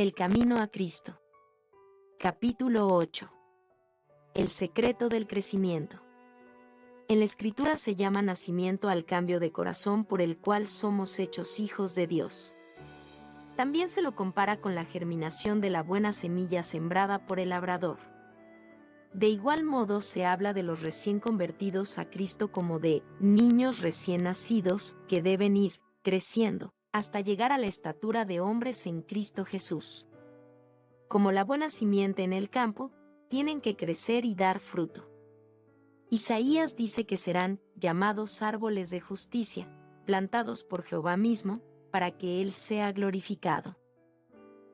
El camino a Cristo. Capítulo 8. El secreto del crecimiento. En la Escritura se llama nacimiento al cambio de corazón por el cual somos hechos hijos de Dios. También se lo compara con la germinación de la buena semilla sembrada por el labrador. De igual modo se habla de los recién convertidos a Cristo como de niños recién nacidos que deben ir creciendo hasta llegar a la estatura de hombres en Cristo Jesús. Como la buena simiente en el campo, tienen que crecer y dar fruto. Isaías dice que serán llamados árboles de justicia, plantados por Jehová mismo, para que Él sea glorificado.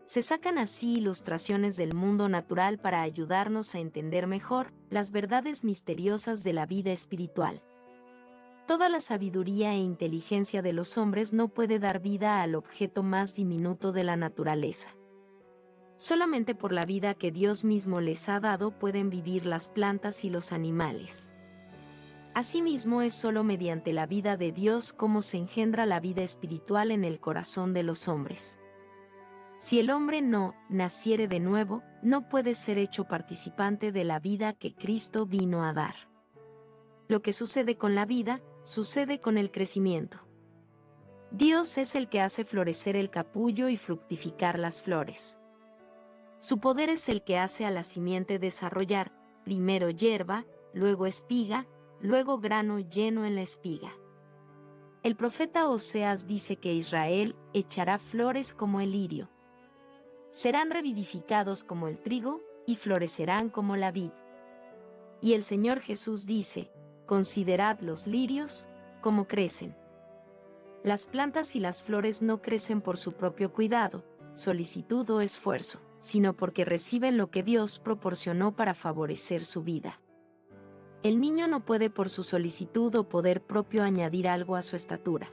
Se sacan así ilustraciones del mundo natural para ayudarnos a entender mejor las verdades misteriosas de la vida espiritual. Toda la sabiduría e inteligencia de los hombres no puede dar vida al objeto más diminuto de la naturaleza. Solamente por la vida que Dios mismo les ha dado pueden vivir las plantas y los animales. Asimismo, es solo mediante la vida de Dios cómo se engendra la vida espiritual en el corazón de los hombres. Si el hombre no naciere de nuevo, no puede ser hecho participante de la vida que Cristo vino a dar. Lo que sucede con la vida, sucede con el crecimiento. Dios es el que hace florecer el capullo y fructificar las flores. Su poder es el que hace a la simiente desarrollar, primero hierba, luego espiga, luego grano lleno en la espiga. El profeta Oseas dice que Israel echará flores como el lirio. Serán revivificados como el trigo y florecerán como la vid. Y el Señor Jesús dice: considerad los lirios, cómo crecen. Las plantas y las flores no crecen por su propio cuidado, solicitud o esfuerzo, sino porque reciben lo que Dios proporcionó para favorecer su vida. El niño no puede por su solicitud o poder propio añadir algo a su estatura.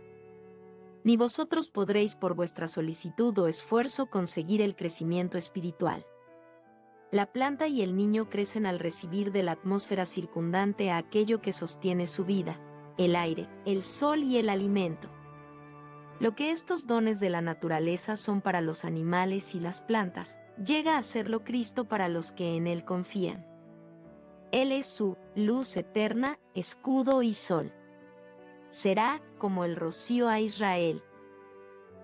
Ni vosotros podréis por vuestra solicitud o esfuerzo conseguir el crecimiento espiritual. La planta y el niño crecen al recibir de la atmósfera circundante a aquello que sostiene su vida, el aire, el sol y el alimento. Lo que estos dones de la naturaleza son para los animales y las plantas, llega a serlo Cristo para los que en Él confían. Él es su luz eterna, escudo y sol. Será como el rocío a Israel.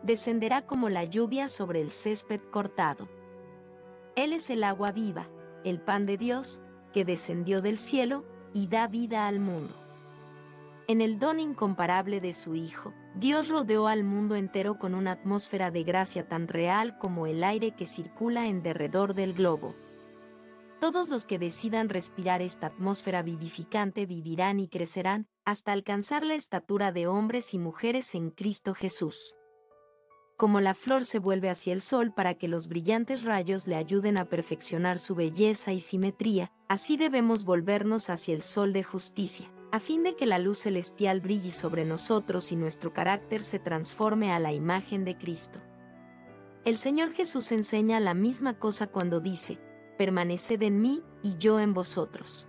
Descenderá como la lluvia sobre el césped cortado. Él es el agua viva, el pan de Dios, que descendió del cielo y da vida al mundo. En el don incomparable de su Hijo, Dios rodeó al mundo entero con una atmósfera de gracia tan real como el aire que circula en derredor del globo. Todos los que decidan respirar esta atmósfera vivificante vivirán y crecerán, hasta alcanzar la estatura de hombres y mujeres en Cristo Jesús. Como la flor se vuelve hacia el sol para que los brillantes rayos le ayuden a perfeccionar su belleza y simetría, así debemos volvernos hacia el sol de justicia, a fin de que la luz celestial brille sobre nosotros y nuestro carácter se transforme a la imagen de Cristo. El Señor Jesús enseña la misma cosa cuando dice: permaneced en mí y yo en vosotros.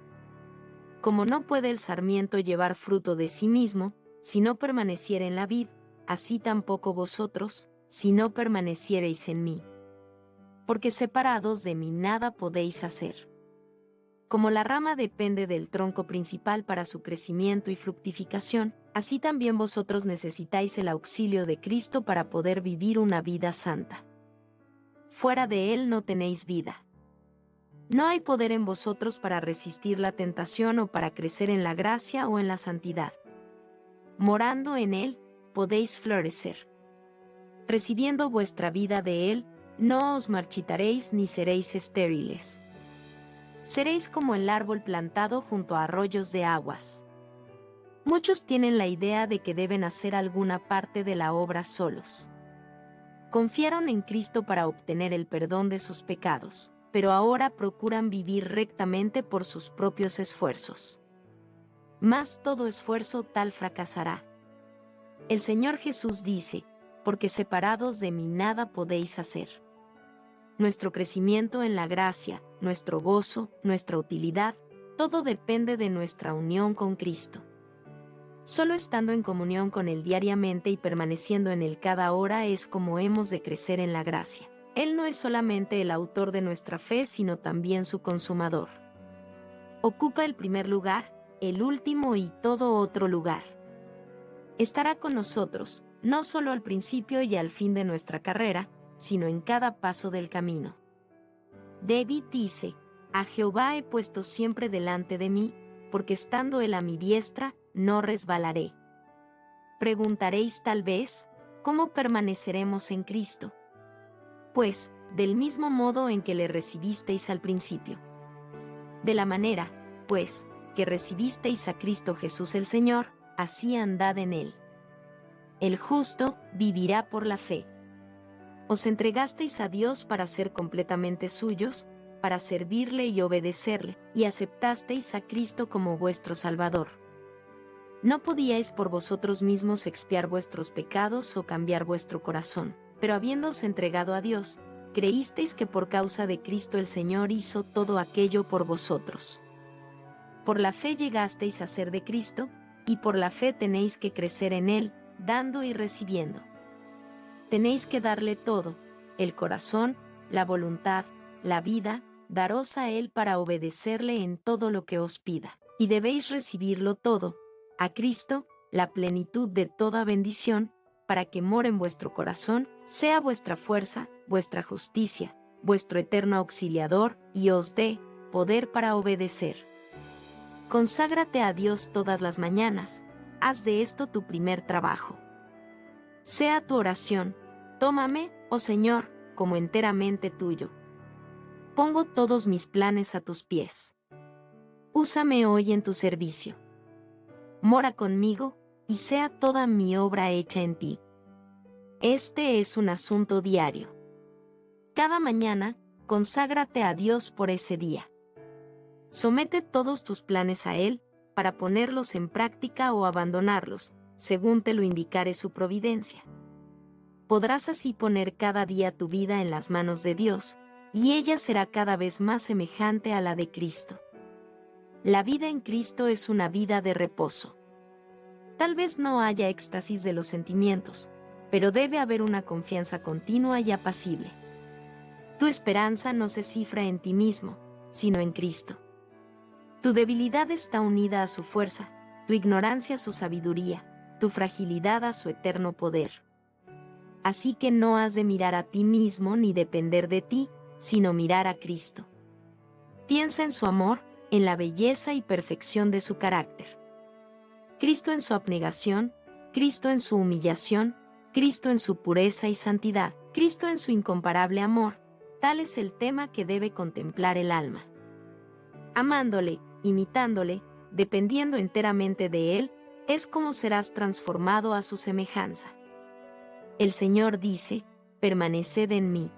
Como no puede el sarmiento llevar fruto de sí mismo, si no permaneciere en la vid, así tampoco vosotros, si no permaneciereis en mí. Porque separados de mí nada podéis hacer. Como la rama depende del tronco principal para su crecimiento y fructificación, así también vosotros necesitáis el auxilio de Cristo para poder vivir una vida santa. Fuera de Él no tenéis vida. No hay poder en vosotros para resistir la tentación o para crecer en la gracia o en la santidad. Morando en Él, podéis florecer. Recibiendo vuestra vida de Él, no os marchitaréis ni seréis estériles. Seréis como el árbol plantado junto a arroyos de aguas. Muchos tienen la idea de que deben hacer alguna parte de la obra solos. Confiaron en Cristo para obtener el perdón de sus pecados, pero ahora procuran vivir rectamente por sus propios esfuerzos. Mas todo esfuerzo tal fracasará. El Señor Jesús dice: porque separados de mí nada podéis hacer. Nuestro crecimiento en la gracia, nuestro gozo, nuestra utilidad, todo depende de nuestra unión con Cristo. Solo estando en comunión con Él diariamente y permaneciendo en Él cada hora es como hemos de crecer en la gracia. Él no es solamente el autor de nuestra fe, sino también su consumador. Ocupa el primer lugar, el último y todo otro lugar. Estará con nosotros, no solo al principio y al fin de nuestra carrera, sino en cada paso del camino. David dice: a Jehová he puesto siempre delante de mí, porque estando él a mi diestra, no resbalaré. Preguntaréis tal vez, ¿cómo permaneceremos en Cristo? Pues, del mismo modo en que le recibisteis al principio. De la manera, pues, que recibisteis a Cristo Jesús el Señor, así andad en él. El justo vivirá por la fe. Os entregasteis a Dios para ser completamente suyos, para servirle y obedecerle, y aceptasteis a Cristo como vuestro Salvador. No podíais por vosotros mismos expiar vuestros pecados o cambiar vuestro corazón, pero habiéndoos entregado a Dios, creísteis que por causa de Cristo el Señor hizo todo aquello por vosotros. Por la fe llegasteis a ser de Cristo, y por la fe tenéis que crecer en Él, dando y recibiendo. Tenéis que darle todo, el corazón, la voluntad, la vida, daros a Él para obedecerle en todo lo que os pida, y debéis recibirlo todo, a Cristo, la plenitud de toda bendición, para que more en vuestro corazón, sea vuestra fuerza, vuestra justicia, vuestro eterno auxiliador, y os dé poder para obedecer. Conságrate a Dios todas las mañanas, haz de esto tu primer trabajo. Sea tu oración: tómame, oh Señor, como enteramente tuyo. Pongo todos mis planes a tus pies. Úsame hoy en tu servicio. Mora conmigo, y sea toda mi obra hecha en ti. Este es un asunto diario. Cada mañana, conságrate a Dios por ese día. Somete todos tus planes a Él, para ponerlos en práctica o abandonarlos, según te lo indicare su providencia. Podrás así poner cada día tu vida en las manos de Dios, y ella será cada vez más semejante a la de Cristo. La vida en Cristo es una vida de reposo. Tal vez no haya éxtasis de los sentimientos, pero debe haber una confianza continua y apacible. Tu esperanza no se cifra en ti mismo, sino en Cristo. Tu debilidad está unida a su fuerza, tu ignorancia a su sabiduría, tu fragilidad a su eterno poder. Así que no has de mirar a ti mismo ni depender de ti, sino mirar a Cristo. Piensa en su amor, en la belleza y perfección de su carácter. Cristo en su abnegación, Cristo en su humillación, Cristo en su pureza y santidad, Cristo en su incomparable amor, tal es el tema que debe contemplar el alma. Amándole, imitándole, dependiendo enteramente de Él, es como serás transformado a su semejanza. El Señor dice: permaneced en mí.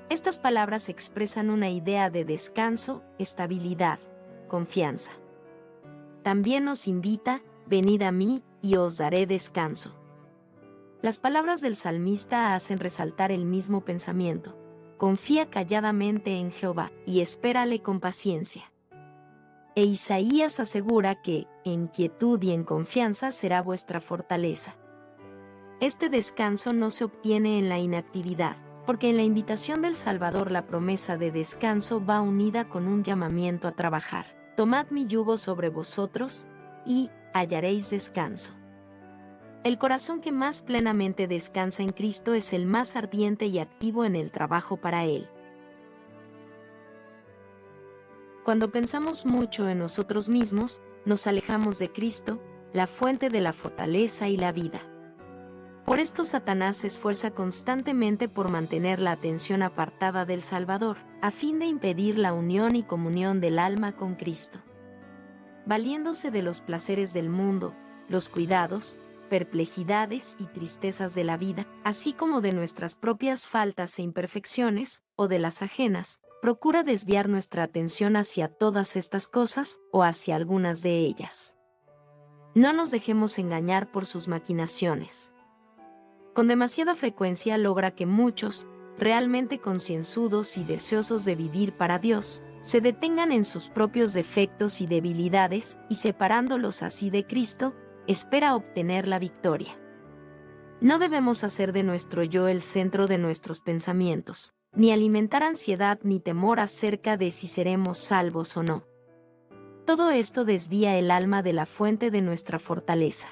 Estas palabras expresan una idea de descanso, estabilidad, confianza. También nos invita: venid a mí, y os daré descanso. Las palabras del salmista hacen resaltar el mismo pensamiento: confía calladamente en Jehová, y espérale con paciencia. E Isaías asegura que, en quietud y en confianza será vuestra fortaleza. Este descanso no se obtiene en la inactividad, porque en la invitación del Salvador la promesa de descanso va unida con un llamamiento a trabajar. Tomad mi yugo sobre vosotros, y hallaréis descanso. El corazón que más plenamente descansa en Cristo es el más ardiente y activo en el trabajo para Él. Cuando pensamos mucho en nosotros mismos, nos alejamos de Cristo, la fuente de la fortaleza y la vida. Por esto Satanás se esfuerza constantemente por mantener la atención apartada del Salvador, a fin de impedir la unión y comunión del alma con Cristo. Valiéndose de los placeres del mundo, los cuidados, perplejidades y tristezas de la vida, así como de nuestras propias faltas e imperfecciones, o de las ajenas, procura desviar nuestra atención hacia todas estas cosas, o hacia algunas de ellas. No nos dejemos engañar por sus maquinaciones. Con demasiada frecuencia logra que muchos, realmente concienzudos y deseosos de vivir para Dios, se detengan en sus propios defectos y debilidades, y separándolos así de Cristo, espera obtener la victoria. No debemos hacer de nuestro yo el centro de nuestros pensamientos, ni alimentar ansiedad ni temor acerca de si seremos salvos o no. Todo esto desvía el alma de la fuente de nuestra fortaleza.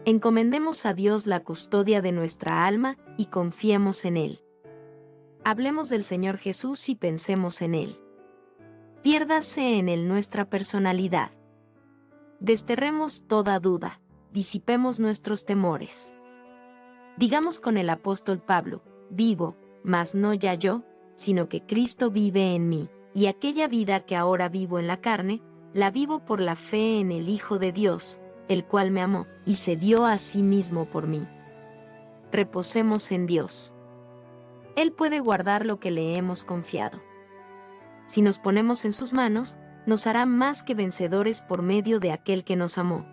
Encomendemos a Dios la custodia de nuestra alma y confiemos en Él. Hablemos del Señor Jesús y pensemos en Él. Piérdase en Él nuestra personalidad. Desterremos toda duda, disipemos nuestros temores. Digamos con el apóstol Pablo: vivo, mas no ya yo, sino que Cristo vive en mí, y aquella vida que ahora vivo en la carne, la vivo por la fe en el Hijo de Dios, el cual me amó, y se dio a sí mismo por mí. Reposemos en Dios. Él puede guardar lo que le hemos confiado. Si nos ponemos en sus manos, nos hará más que vencedores por medio de aquel que nos amó.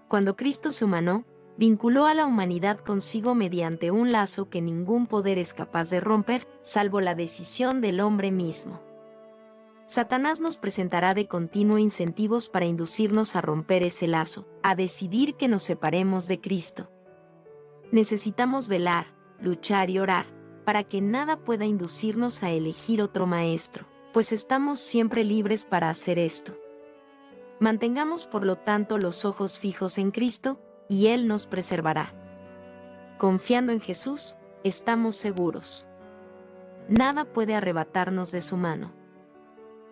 Cuando Cristo se humanó, vinculó a la humanidad consigo mediante un lazo que ningún poder es capaz de romper, salvo la decisión del hombre mismo. Satanás nos presentará de continuo incentivos para inducirnos a romper ese lazo, a decidir que nos separemos de Cristo. Necesitamos velar, luchar y orar, para que nada pueda inducirnos a elegir otro maestro, pues estamos siempre libres para hacer esto. Mantengamos por lo tanto los ojos fijos en Cristo, y Él nos preservará. Confiando en Jesús, estamos seguros. Nada puede arrebatarnos de su mano.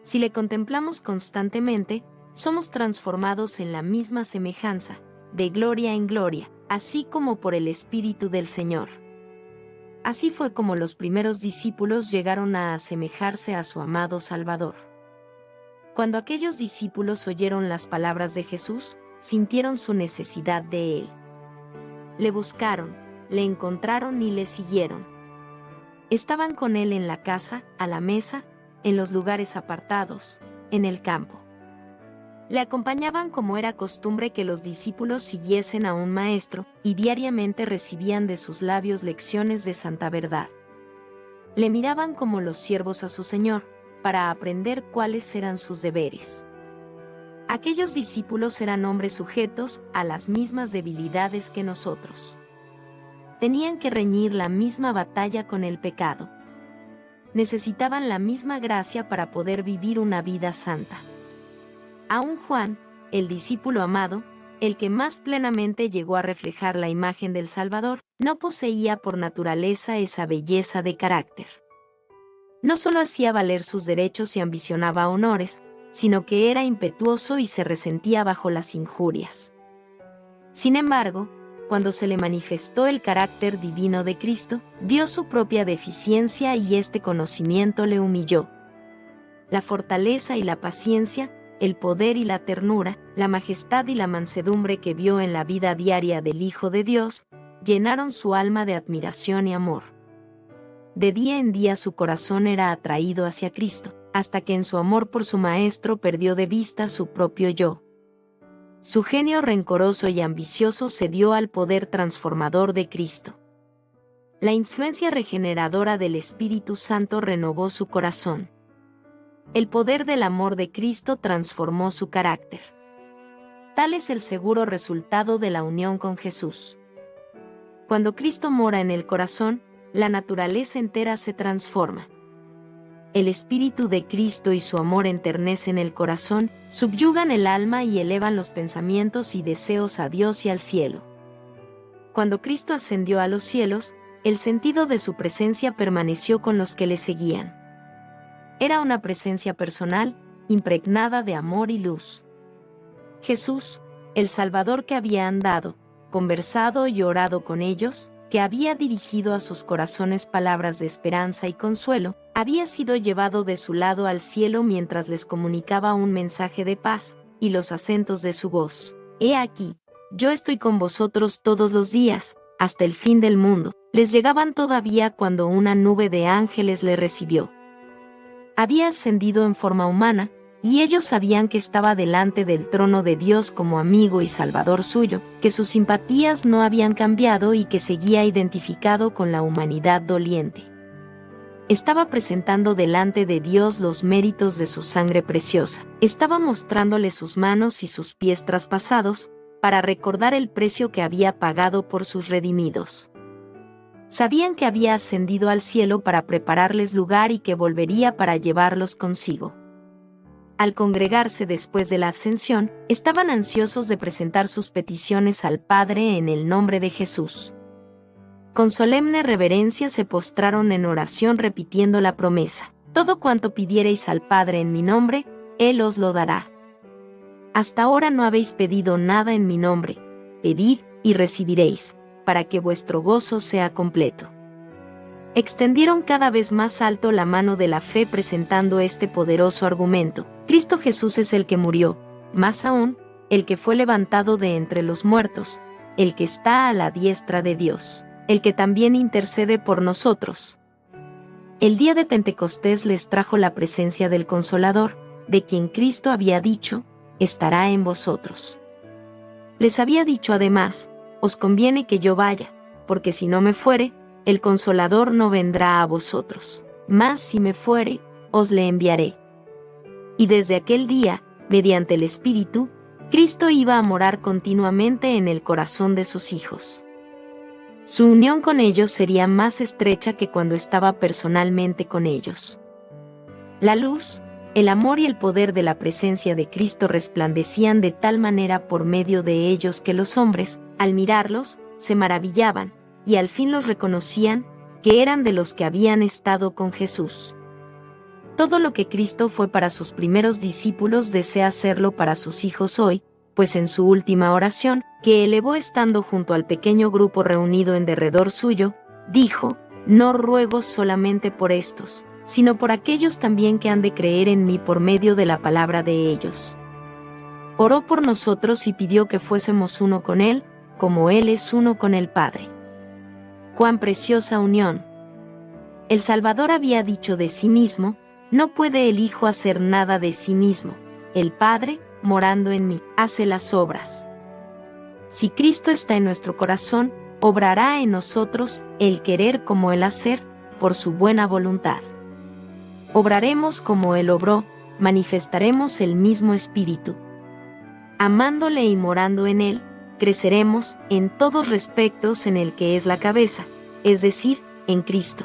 Si le contemplamos constantemente, somos transformados en la misma semejanza, de gloria en gloria, así como por el Espíritu del Señor. Así fue como los primeros discípulos llegaron a asemejarse a su amado Salvador. Cuando aquellos discípulos oyeron las palabras de Jesús, sintieron su necesidad de Él. Le buscaron, le encontraron y le siguieron. Estaban con Él en la casa, a la mesa, en los lugares apartados, en el campo. Le acompañaban como era costumbre que los discípulos siguiesen a un maestro, y diariamente recibían de sus labios lecciones de santa verdad. Le miraban como los siervos a su Señor, para aprender cuáles eran sus deberes. Aquellos discípulos eran hombres sujetos a las mismas debilidades que nosotros. Tenían que reñir la misma batalla con el pecado. Necesitaban la misma gracia para poder vivir una vida santa. Aún Juan, el discípulo amado, el que más plenamente llegó a reflejar la imagen del Salvador, no poseía por naturaleza esa belleza de carácter. No solo hacía valer sus derechos y ambicionaba honores, sino que era impetuoso y se resentía bajo las injurias. Sin embargo, cuando se le manifestó el carácter divino de Cristo, vio su propia deficiencia y este conocimiento le humilló. La fortaleza y la paciencia, el poder y la ternura, la majestad y la mansedumbre que vio en la vida diaria del Hijo de Dios, llenaron su alma de admiración y amor. De día en día su corazón era atraído hacia Cristo, hasta que en su amor por su Maestro perdió de vista su propio yo. Su genio rencoroso y ambicioso cedió al poder transformador de Cristo. La influencia regeneradora del Espíritu Santo renovó su corazón. El poder del amor de Cristo transformó su carácter. Tal es el seguro resultado de la unión con Jesús. Cuando Cristo mora en el corazón, la naturaleza entera se transforma. El Espíritu de Cristo y su amor enternecen el corazón, subyugan el alma y elevan los pensamientos y deseos a Dios y al cielo. Cuando Cristo ascendió a los cielos, el sentido de su presencia permaneció con los que le seguían. Era una presencia personal, impregnada de amor y luz. Jesús, el Salvador que había andado, conversado y orado con ellos, que había dirigido a sus corazones palabras de esperanza y consuelo, había sido llevado de su lado al cielo mientras les comunicaba un mensaje de paz, y los acentos de su voz: «He aquí, yo estoy con vosotros todos los días, hasta el fin del mundo», les llegaban todavía cuando una nube de ángeles le recibió. Había ascendido en forma humana, y ellos sabían que estaba delante del trono de Dios como amigo y salvador suyo, que sus simpatías no habían cambiado y que seguía identificado con la humanidad doliente. Estaba presentando delante de Dios los méritos de su sangre preciosa, estaba mostrándole sus manos y sus pies traspasados, para recordar el precio que había pagado por sus redimidos. Sabían que había ascendido al cielo para prepararles lugar y que volvería para llevarlos consigo. Al congregarse después de la ascensión, estaban ansiosos de presentar sus peticiones al Padre en el nombre de Jesús. Con solemne reverencia se postraron en oración repitiendo la promesa: todo cuanto pidiereis al Padre en mi nombre, Él os lo dará. Hasta ahora no habéis pedido nada en mi nombre, pedid y recibiréis, para que vuestro gozo sea completo. Extendieron cada vez más alto la mano de la fe presentando este poderoso argumento: Cristo Jesús es el que murió, más aún, el que fue levantado de entre los muertos, el que está a la diestra de Dios, el que también intercede por nosotros. El día de Pentecostés les trajo la presencia del Consolador, de quien Cristo había dicho: estará en vosotros. Les había dicho además: os conviene que yo vaya, porque si no me fuere, el Consolador no vendrá a vosotros, mas si me fuere, os le enviaré. Y desde aquel día, mediante el Espíritu, Cristo iba a morar continuamente en el corazón de sus hijos. Su unión con ellos sería más estrecha que cuando estaba personalmente con ellos. La luz, el amor y el poder de la presencia de Cristo resplandecían de tal manera por medio de ellos que los hombres, al mirarlos, se maravillaban, y al fin los reconocían, que eran de los que habían estado con Jesús. Todo lo que Cristo fue para sus primeros discípulos desea hacerlo para sus hijos hoy, pues en su última oración, que elevó estando junto al pequeño grupo reunido en derredor suyo, dijo: no ruego solamente por estos, sino por aquellos también que han de creer en mí por medio de la palabra de ellos. Oró por nosotros y pidió que fuésemos uno con Él, como Él es uno con el Padre. ¡Cuán preciosa unión! El Salvador había dicho de sí mismo: no puede el Hijo hacer nada de sí mismo, el Padre, morando en mí, hace las obras. Si Cristo está en nuestro corazón, obrará en nosotros el querer como el hacer, por su buena voluntad. Obraremos como Él obró, manifestaremos el mismo Espíritu. Amándole y morando en Él, creceremos en todos respectos en el que es la cabeza, es decir, en Cristo.